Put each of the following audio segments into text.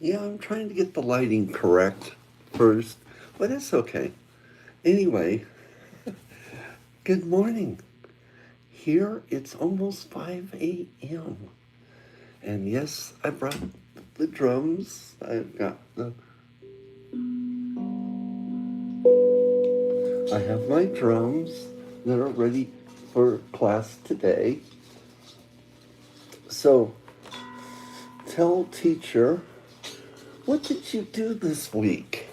Yeah, I'm trying to get the lighting correct first, but it's okay. Anyway, good morning. Here it's almost 5 a.m. And yes, I brought the drums. I have my drums that are ready for class today. So tell teacher, what did you do this week?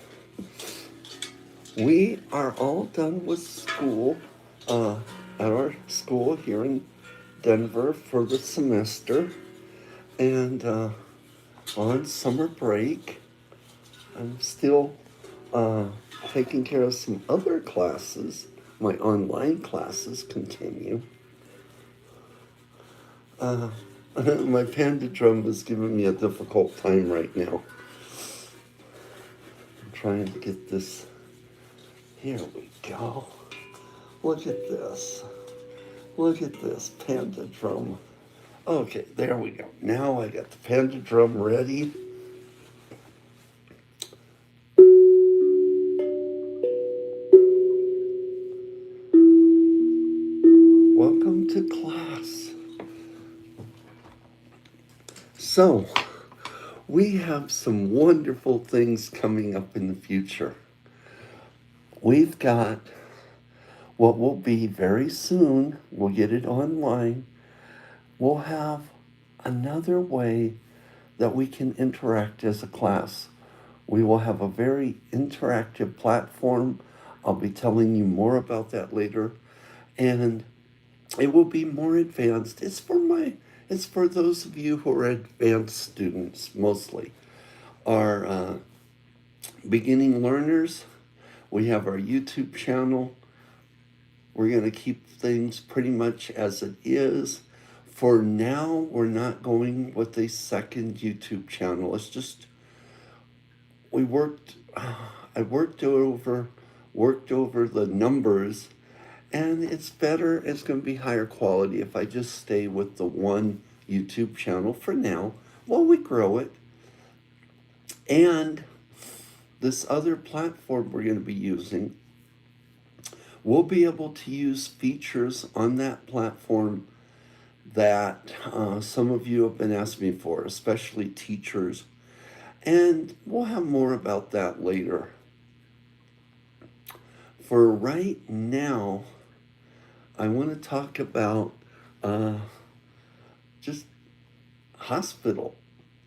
We are all done with school uh, at our school here in Denver for the semester and on summer break. I'm still uh, taking care of some other classes. My online classes continue. Uh, my panda drum is giving me a difficult time right now. I'm trying to get this. Here we go. Look at this. Look at this panda drum. Okay, there we go. Now I got the panda drum ready. Welcome to class. So, we have some wonderful things coming up in the future. We've got what will be very soon, we'll get it online. We'll have another way that we can interact as a class. We will have a very interactive platform. I'll be telling you more about that later. And it will be more advanced. It's for those of you who are advanced students mostly. Our beginning learners, we have our YouTube channel. We're going to keep things pretty much as it is. For now, we're not going with a second YouTube channel. It's just we worked. I worked over the numbers, and it's better. It's going to be higher quality if I just stay with the one YouTube channel for now while we grow it. And this other platform we're going to be using, we'll be able to use features on that platform that some of you have been asking me for, especially teachers. And we'll have more about that later. For right now, I want to talk about uh, just hospital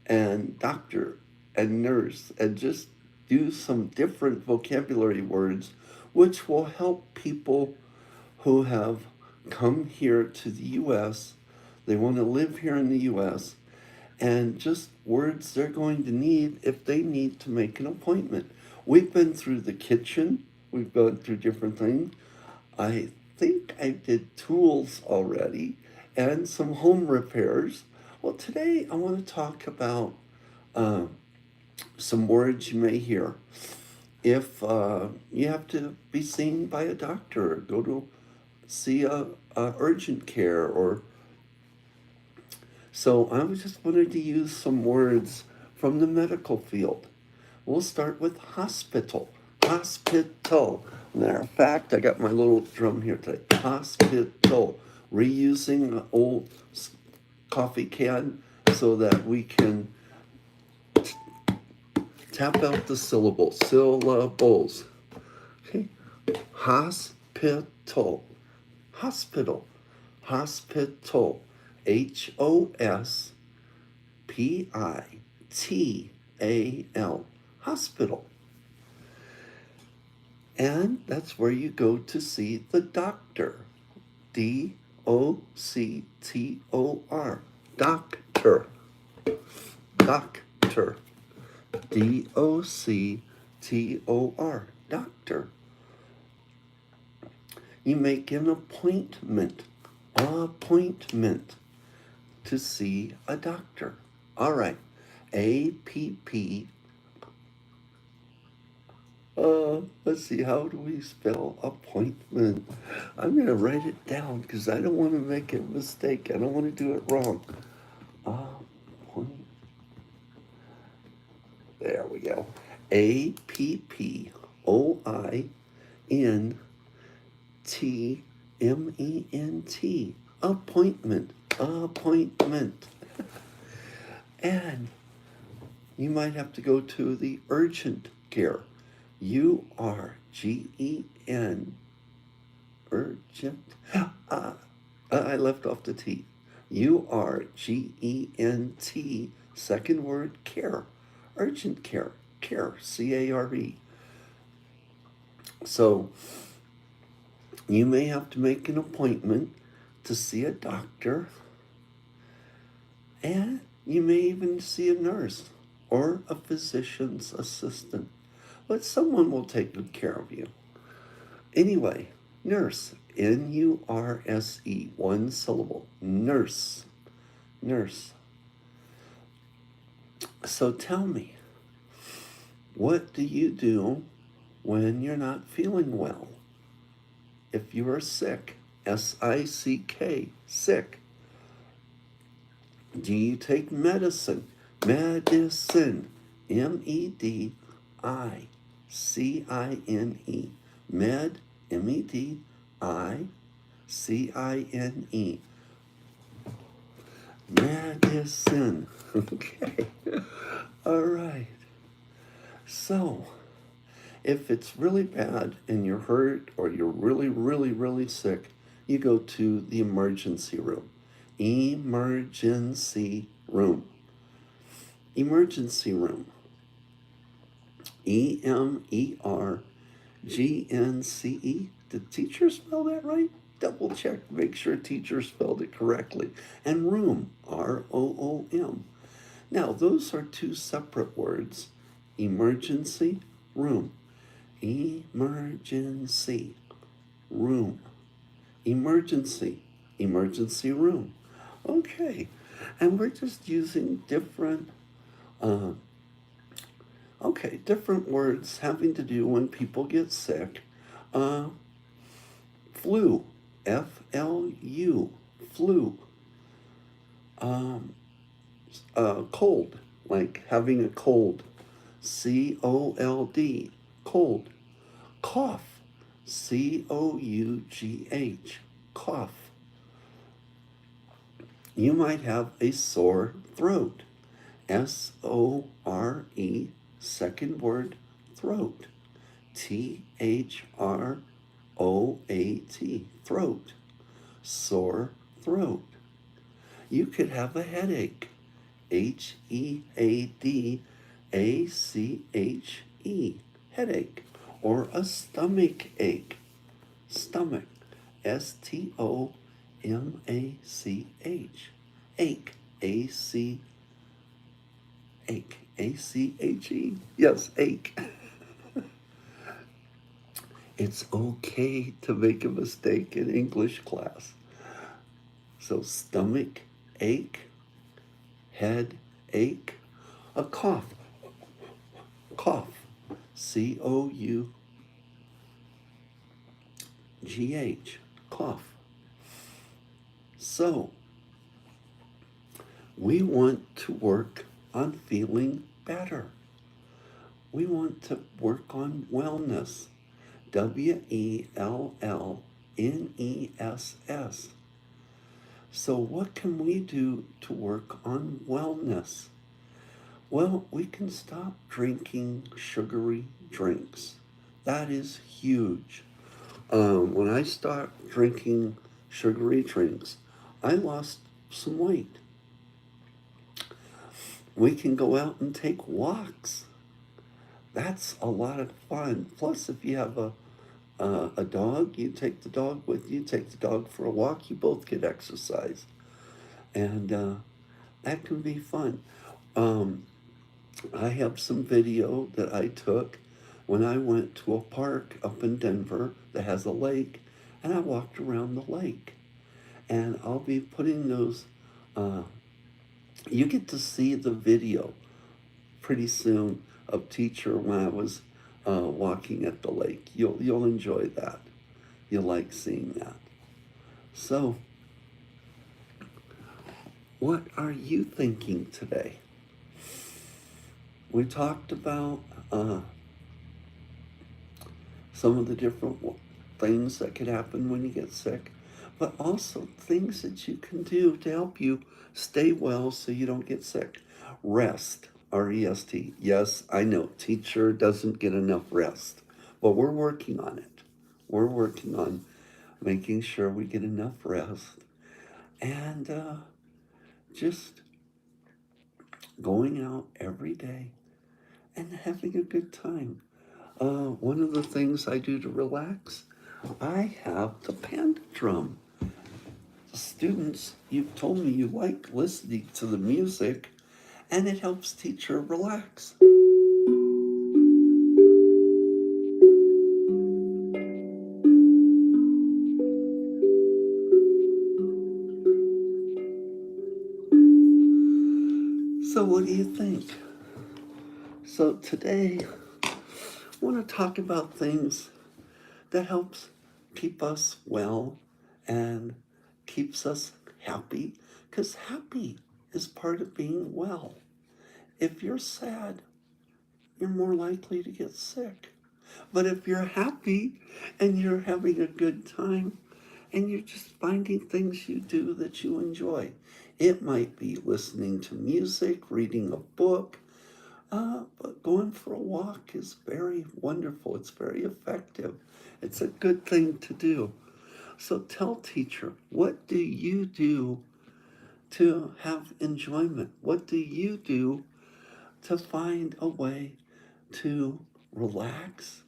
and doctor and nurse and just do some different vocabulary words which will help people who have come here to the US. They want to live here in the US, and just words they're going to need if they need to make an appointment. We've been through the kitchen, we've gone through different things. I think I did tools already and some home repairs. Well, today I want to talk about uh, some words you may hear. If you have to be seen by a doctor, go to see a urgent care, or so I just wanted to use some words from the medical field. We'll start with hospital. Hospital. Matter of fact, I got my little drum here today. Hospital. Reusing an old coffee can so that we can tap out the syllables. Syllables. Okay. Hospital. Hospital. Hospital. Hospital. Hospital. And that's where you go to see the doctor. Doctor. Doctor. Doctor. Doctor. Doctor. You make an appointment. Appointment to see a doctor. All right. APP. Let's see, how do we spell appointment? I'm going to write it down because I don't want to make a mistake. I don't want to do it wrong. Appoint. There we go. Appointment. Appointment. Appointment. And you might have to go to the urgent care. URGEN. Urgent. I left off the T. URGENT. Second word, care. Urgent care. Care. CARE. So you may have to make an appointment to see a doctor, and you may even see a nurse or a physician's assistant. But someone will take good care of you. Anyway, nurse. NURSE. One syllable. Nurse. Nurse. So tell me, what do you do when you're not feeling well? If you are sick, SICK, sick, do you take medicine? Medicine, MEDICINE, med, MEDICINE, medicine. Okay, all right. So, if it's really bad and you're hurt or you're really, really, really sick, you go to the emergency room. Emergency room. Emergency room. EMERGNCE. Did teacher spell that right? Double check, make sure teacher spelled it correctly. And room, ROOM. Now, those are two separate words. Emergency room. Emergency room. Emergency room. Okay, and we're just using different different words having to do when people get sick. Flu, FLU, flu. Cold, like having a cold, COLD, cold. Cough, COUGH, cough. You might have a sore throat, SORE, second word, throat, THROAT, throat, sore throat. You could have a headache, HEADACHE, headache, or a stomach ache, stomach, STOMACH, ache, AC, ache, ACHE, yes, ache. It's okay to make a mistake in English class. So stomach ache, head ache, a cough, cough, COUGH, cough. So, we want to work on feeling better. We want to work on wellness. WELLNESS. So, what can we do to work on wellness? Well, we can stop drinking sugary drinks. That is huge. When I stopped drinking sugary drinks, I lost some weight. We can go out and take walks. That's a lot of fun. Plus, if you have a dog, you take the dog with you, take the dog for a walk, you both get exercise. And that can be fun. I have some video that I took when I went to a park up in Denver that has a lake, and I walked around the lake. And I'll be putting those, you get to see the video pretty soon of teacher when I was walking at the lake. You'll enjoy that. You'll like seeing that. So, what are you thinking today? We talked about uh, some of the different things that could happen when you get sick, but also things that you can do to help you stay well so you don't get sick. Rest, R-E-S-T. Yes, I know, teacher doesn't get enough rest, but we're working on it. We're working on making sure we get enough rest and just going out every day and having a good time. One of the things I do to relax, I have the panda drum. Students, you've told me you like listening to the music, and it helps teacher relax. So what do you think? So today, I want to talk about things that helps keep us well and keeps us happy, because happy is part of being well. If you're sad, you're more likely to get sick. But if you're happy and you're having a good time and you're just finding things you do that you enjoy, it might be listening to music, reading a book, but going for a walk is very wonderful. It's very effective. It's a good thing to do. So tell teacher, what do you do to have enjoyment? What do you do to find a way to relax,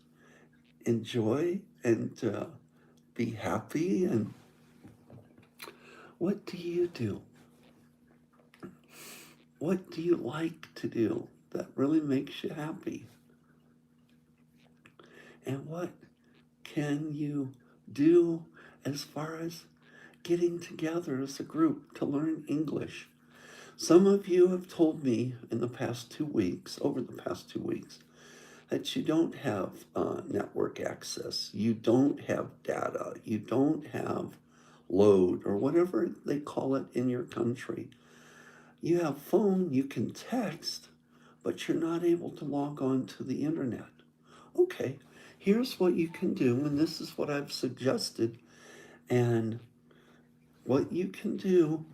enjoy, and be happy? And what do you do? What do you like to do that really makes you happy? And what can you do as far as getting together as a group to learn English? Some of you have told me in the past 2 weeks, over the past 2 weeks, that you don't have network access, you don't have data, you don't have load, or whatever they call it in your country. You have phone, you can text, but you're not able to log on to the internet. Okay, here's what you can do, and this is what I've suggested. And what you can do,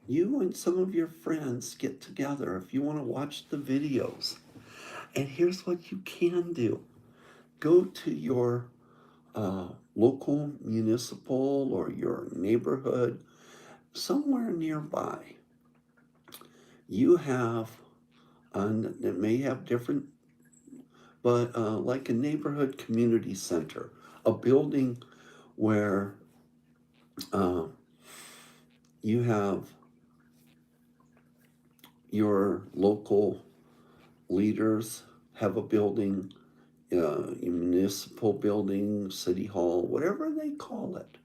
you and some of your friends get together if you want to watch the videos. And here's what you can do: go to your local municipal or your neighborhood, somewhere nearby. You have, and it may have different, but like a neighborhood community center, a building where uh, you have your local leaders have a building, a municipal building, city hall, whatever they call it.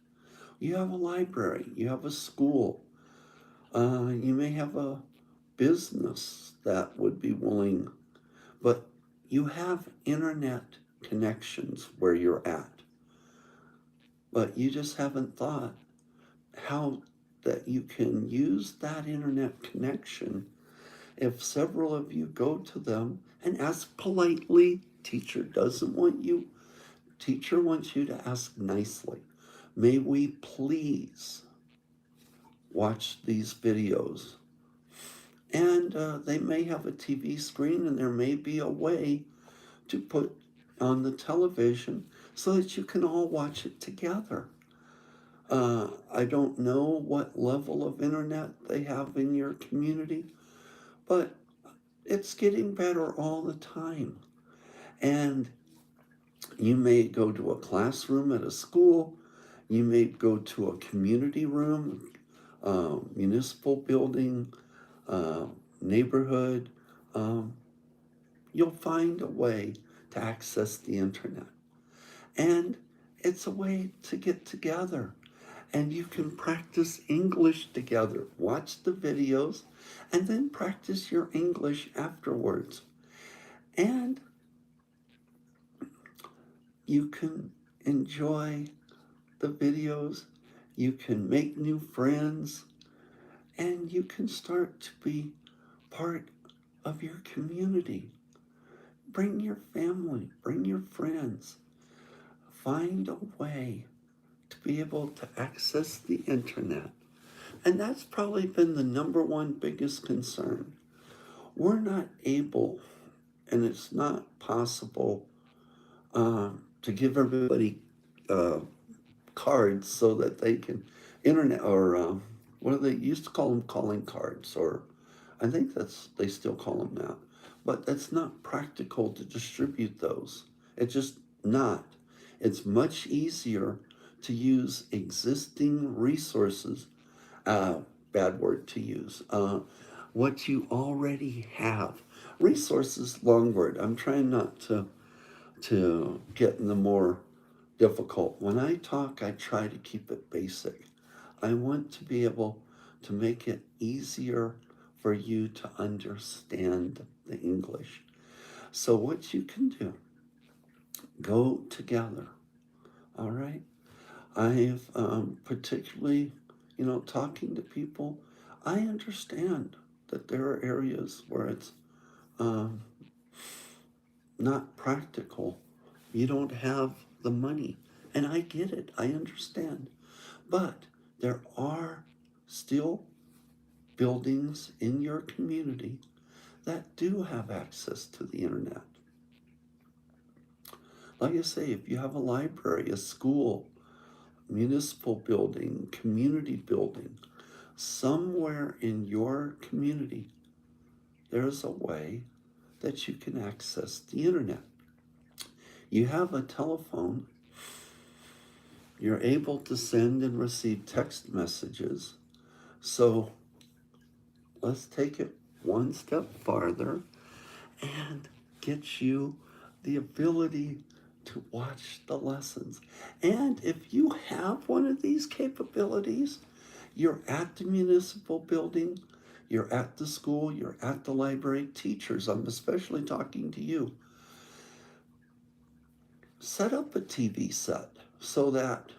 You have a library, you have a school, you may have a business that would be willing, but you have internet connections where you're at. But you just haven't thought how that you can use that internet connection if several of you go to them and ask politely. Teacher wants you to ask nicely. May we please watch these videos? And they may have a TV screen, and there may be a way to put on the television so that you can all watch it together. I don't know what level of internet they have in your community, but it's getting better all the time. And you may go to a classroom at a school, you may go to a community room, municipal building, uh, neighborhood. Um, you'll find a way to access the internet. And it's a way to get together. And you can practice English together. Watch the videos and then practice your English afterwards. And you can enjoy the videos, you can make new friends, and you can start to be part of your community. Bring your family, bring your friends. Find a way to be able to access the internet. And that's probably been the number one biggest concern. We're not able, and it's not possible to give everybody uh, cards so that they can internet or what do they used to call them, calling cards, or I think that's they still call them that, but it's not practical to distribute those. It's just not. It's much easier to use existing resources. uh, Bad word to use, what you already have. Resources, long word. I'm trying not to get in the more difficult. When I talk, I try to keep it basic. I want to be able to make it easier for you to understand the English. So, what you can do, go together, all right? I've particularly, talking to people, I understand that there are areas where it's um, not practical. You don't have the money. And I get it, I understand. But there are still buildings in your community that do have access to the internet. Like I say, if you have a library, a school, municipal building, community building, somewhere in your community, there's a way that you can access the internet. You have a telephone, you're able to send and receive text messages. So let's take it one step farther and get you the ability to watch the lessons. And if you have one of these capabilities, you're at the municipal building, you're at the school, you're at the library, teachers, I'm especially talking to you. Set up a TV set so that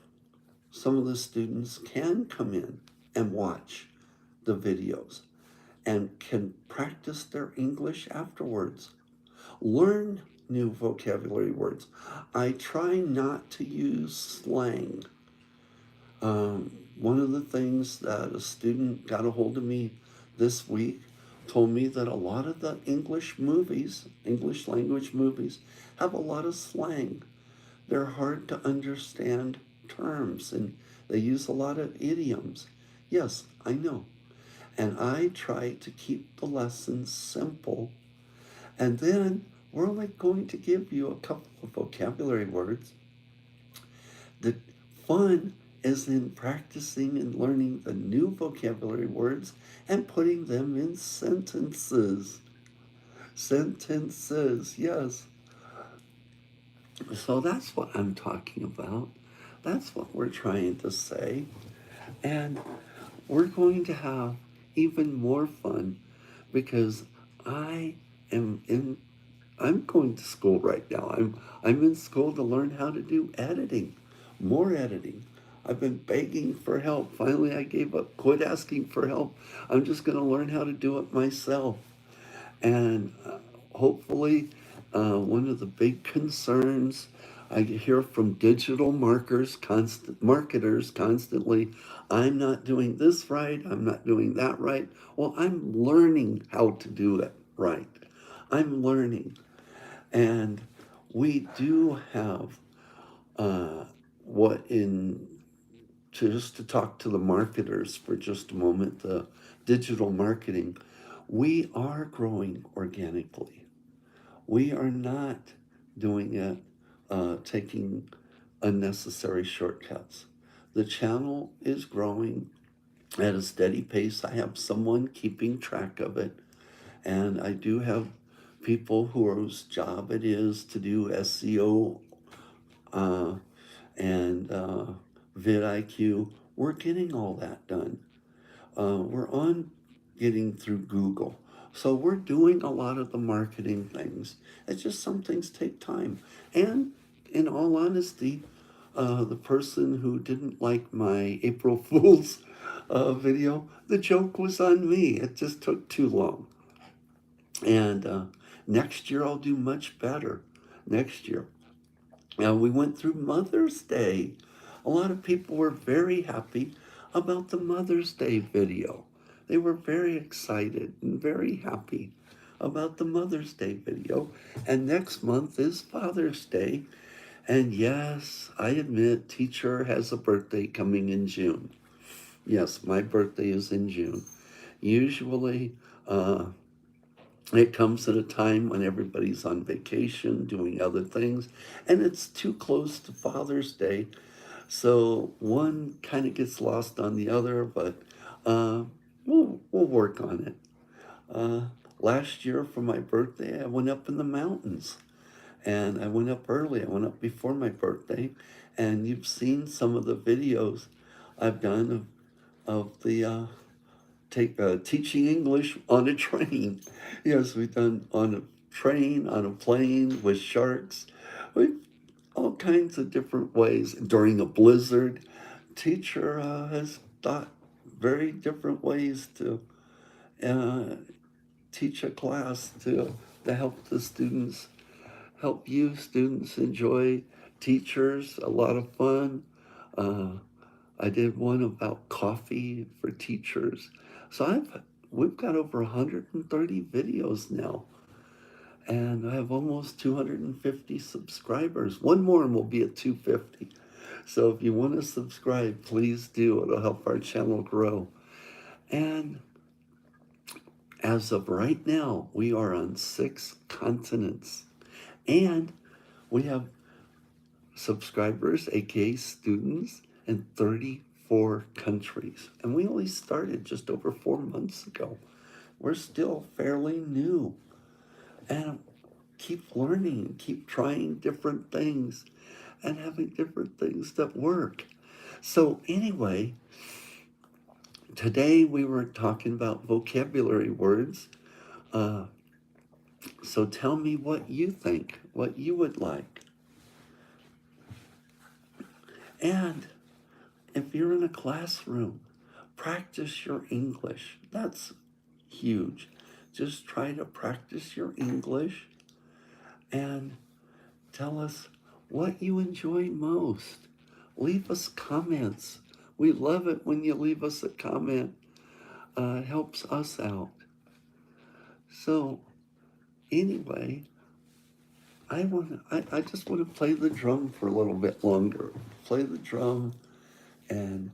some of the students can come in and watch the videos and can practice their English afterwards. Learn new vocabulary words. I try not to use slang. One of the things that a student got a hold of me this week told me that a lot of the English movies, English language movies, have a lot of slang. They're hard to understand terms and they use a lot of idioms. Yes, I know. And I try to keep the lessons simple. And then we're only going to give you a couple of vocabulary words. The fun is in practicing and learning the new vocabulary words and putting them in sentences. Sentences, yes. So that's what I'm talking about. That's what we're trying to say. And we're going to have even more fun because I am in I'm going to school right now. I'm in school to learn how to do editing, more editing. I've been begging for help. Finally, I gave up, quit asking for help. I'm just going to learn how to do it myself. And hopefully, one of the big concerns I hear from digital marketers constantly, I'm not doing this right, I'm not doing that right. Well, I'm learning how to do it right. I'm learning. And we do have what in just to talk to the marketers for just a moment, the digital marketing, we are growing organically. We are not doing it taking unnecessary shortcuts. The channel is growing at a steady pace. I have someone keeping track of it, and I do have people whose job it is to do SEO uh, and vidIQ. We're getting all that done. We're on getting through Google. So we're doing a lot of the marketing things. It's just some things take time. And in all honesty, the person who didn't like my April Fool's video, the joke was on me. It just took too long. And next year I'll do much better. Next year. Now we went through Mother's Day. A lot of people were very happy about the Mother's Day video. They were very excited and very happy about the Mother's Day video. And next month is Father's Day. And yes, I admit, teacher has a birthday coming in June. Yes, my birthday is in June. Usually, uh, it comes at a time when everybody's on vacation, doing other things, and it's too close to Father's Day. So one kind of gets lost on the other, but uh, we'll work on it. Uh, Last year for my birthday, I went up in the mountains, and I went up early. I went up before my birthday, and you've seen some of the videos I've done of the teaching English on a train. Yes, we've done on a train, on a plane, with sharks, with all kinds of different ways. During a blizzard, teacher has thought very different ways to uh, teach a class to help the students, help you students enjoy teachers, a lot of fun. Uh, I did one about coffee for teachers. So we've got over 130 videos now, and I have almost 250 subscribers. One more and we'll be at 250. So if you want to subscribe, please do. It'll help our channel grow. And as of right now, we are on 6 continents. And we have subscribers, aka students, in 34 countries. And we only started just over 4 months ago. We're still fairly new. And keep learning, keep trying different things and having different things that work. So, anyway, today we were talking about vocabulary words. Uh, so, tell me what you think, what you would like. And if you're in a classroom, practice your English. That's huge. Just try to practice your English and tell us what you enjoy most. Leave us comments. We love it when you leave us a comment. It helps us out. So anyway, I just want to play the drum for a little bit longer. Play the drum and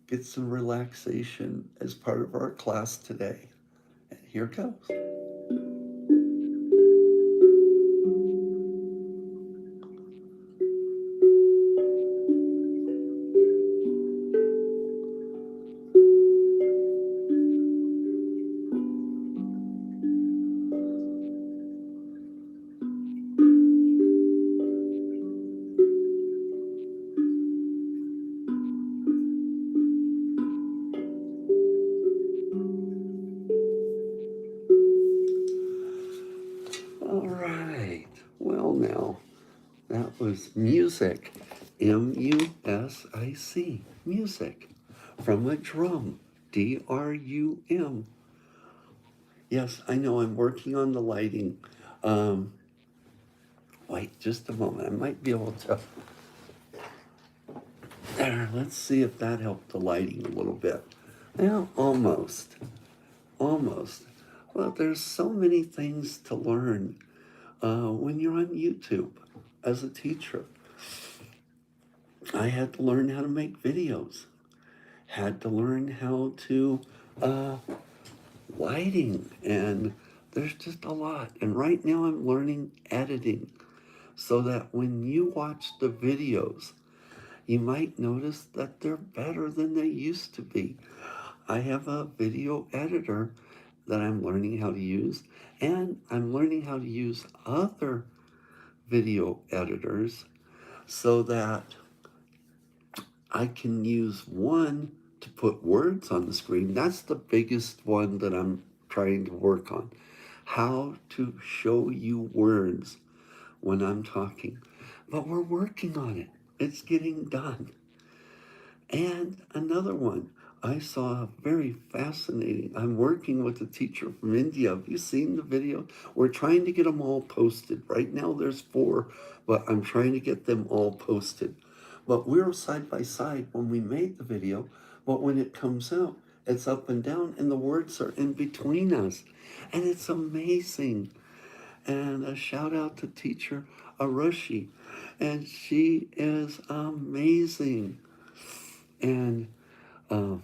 get some relaxation as part of our class today. And here goes. All right. Well, now, that was music. Music. Music. From a drum. DRUM. Yes, I know I'm working on the lighting. Um, Wait just a moment. I might be able to. There, let's see if that helped the lighting a little bit. Well, almost. Almost. Well, there's so many things to learn when you're on YouTube as a teacher. I had to learn how to make videos, had to learn how to uh, lighting, and there's just a lot. And right now I'm learning editing so that when you watch the videos, you might notice that they're better than they used to be. I have a video editor that I'm learning how to use, and I'm learning how to use other video editors so that I can use one to put words on the screen. That's the biggest one that I'm trying to work on. How to show you words when I'm talking. But we're working on it. It's getting done. And another one, I saw very fascinating. I'm working with a teacher from India. Have you seen the video? We're trying to get them all posted. Right now there's 4, but I'm trying to get them all posted. But we were side by side when we made the video, but when it comes out, it's up and down and the words are in between us. And it's amazing. And a shout out to teacher Arushi. And she is amazing. And uh,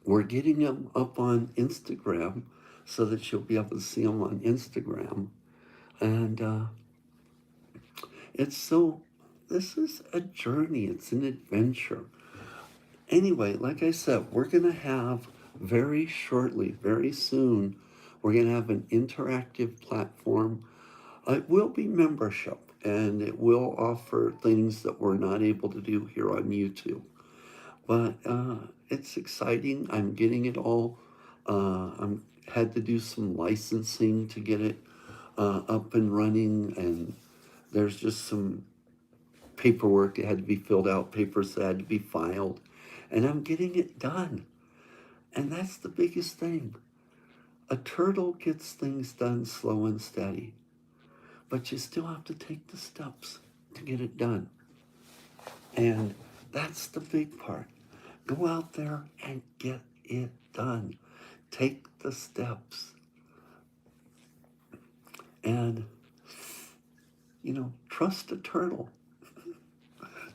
we're getting them up on Instagram so that you'll be able to see them on Instagram. And it's so, this is a journey, it's an adventure. Anyway, like I said, we're going to have very shortly, very soon, we're going to have an interactive platform. It will be membership and it will offer things that we're not able to do here on YouTube. But it's exciting. I'm getting it all. I'm had to do some licensing to get it up and running, and there's just some paperwork that had to be filled out, papers that had to be filed, and I'm getting it done. And that's the biggest thing. A turtle gets things done slow and steady, but you still have to take the steps to get it done. And that's the big part. Go out there and get it done. Take the steps. And, trust a turtle.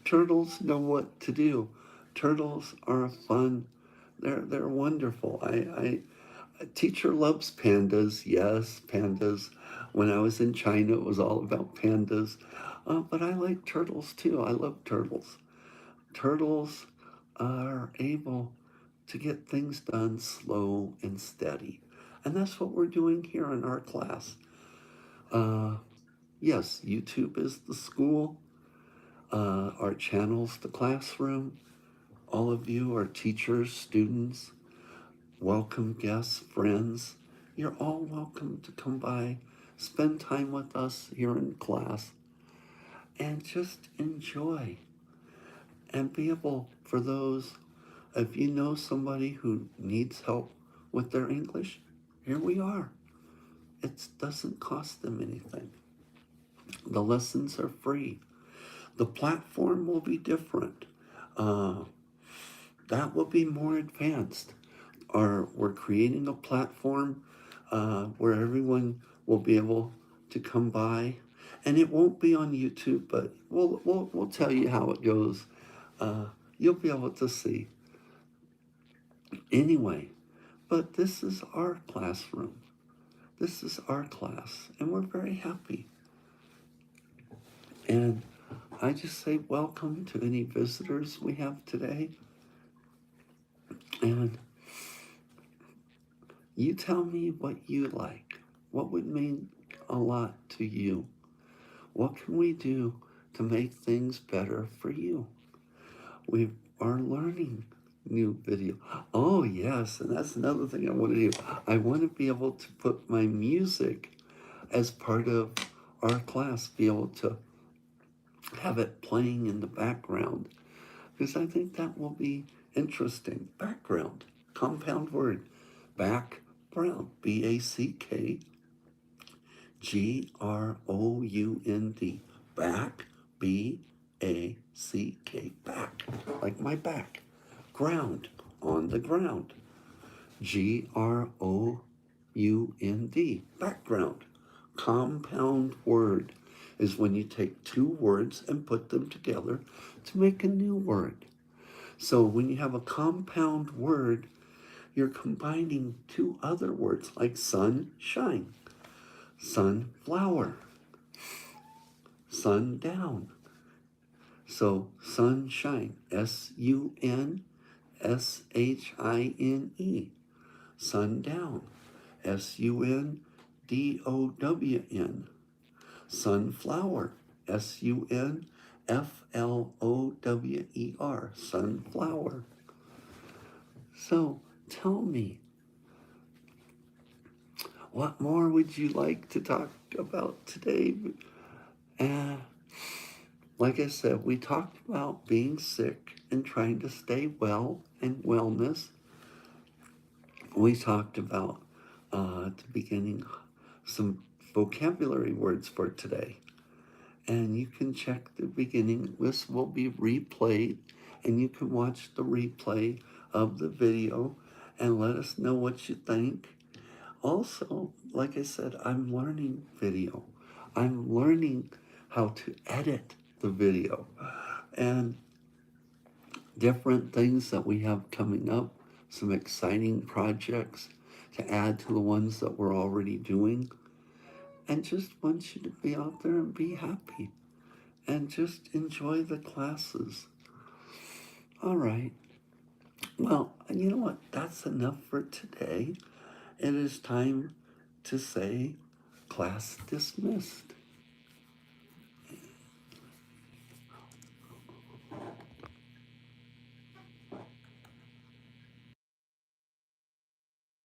Turtles know what to do. Turtles are fun. They're wonderful. A teacher loves pandas. Yes, pandas. When I was in China, it was all about pandas. But I like turtles too. I love turtles. Turtles are able to get things done slow and steady. And that's what we're doing here in our class. Yes, YouTube is the school. Our channel's the classroom. All of you are teachers, students, welcome guests, friends. You're all welcome to come by, spend time with us here in class, and just enjoy. And be able, for those, if you know somebody who needs help with their English, here we are. It doesn't cost them anything. The lessons are free. The platform will be different. That will be more advanced. We're creating a platform where everyone will be able to come by, and it won't be on YouTube, but we'll tell you how it goes. You'll be able to see. Anyway, but this is our classroom. This is our class, and we're very happy. And I just say welcome to any visitors we have today. And you tell me what you like. What would mean a lot to you? What can we do to make things better for you? We are learning new video. Oh, yes, and that's another thing I want to do. I want to be able to put my music as part of our class, be able to have it playing in the background, because I think that will be interesting. Background, compound word. Background, BACKGROUND. Back, BACK, back, like my back. Ground, on the ground. GROUND, background. Compound word is when you take 2 words and put them together to make a new word. So when you have a compound word, you're combining 2 other words like sunshine, sunflower, sundown. So sunshine, SUNSHINE, sundown, SUNDOWN, sunflower, SUNFLOWER, sunflower. So tell me, what more would you like to talk about today? Like I said, we talked about being sick and trying to stay well and wellness. We talked about at the beginning some vocabulary words for today. And you can check the beginning. This will be replayed, and you can watch the replay of the video and let us know what you think. Also, like I said, I'm learning video. I'm learning how to edit the video and different things that we have coming up, some exciting projects to add to the ones that we're already doing. And just want you to be out there and be happy and just enjoy the classes. All right. Well, you know what? That's enough for today. It is time to say class dismissed.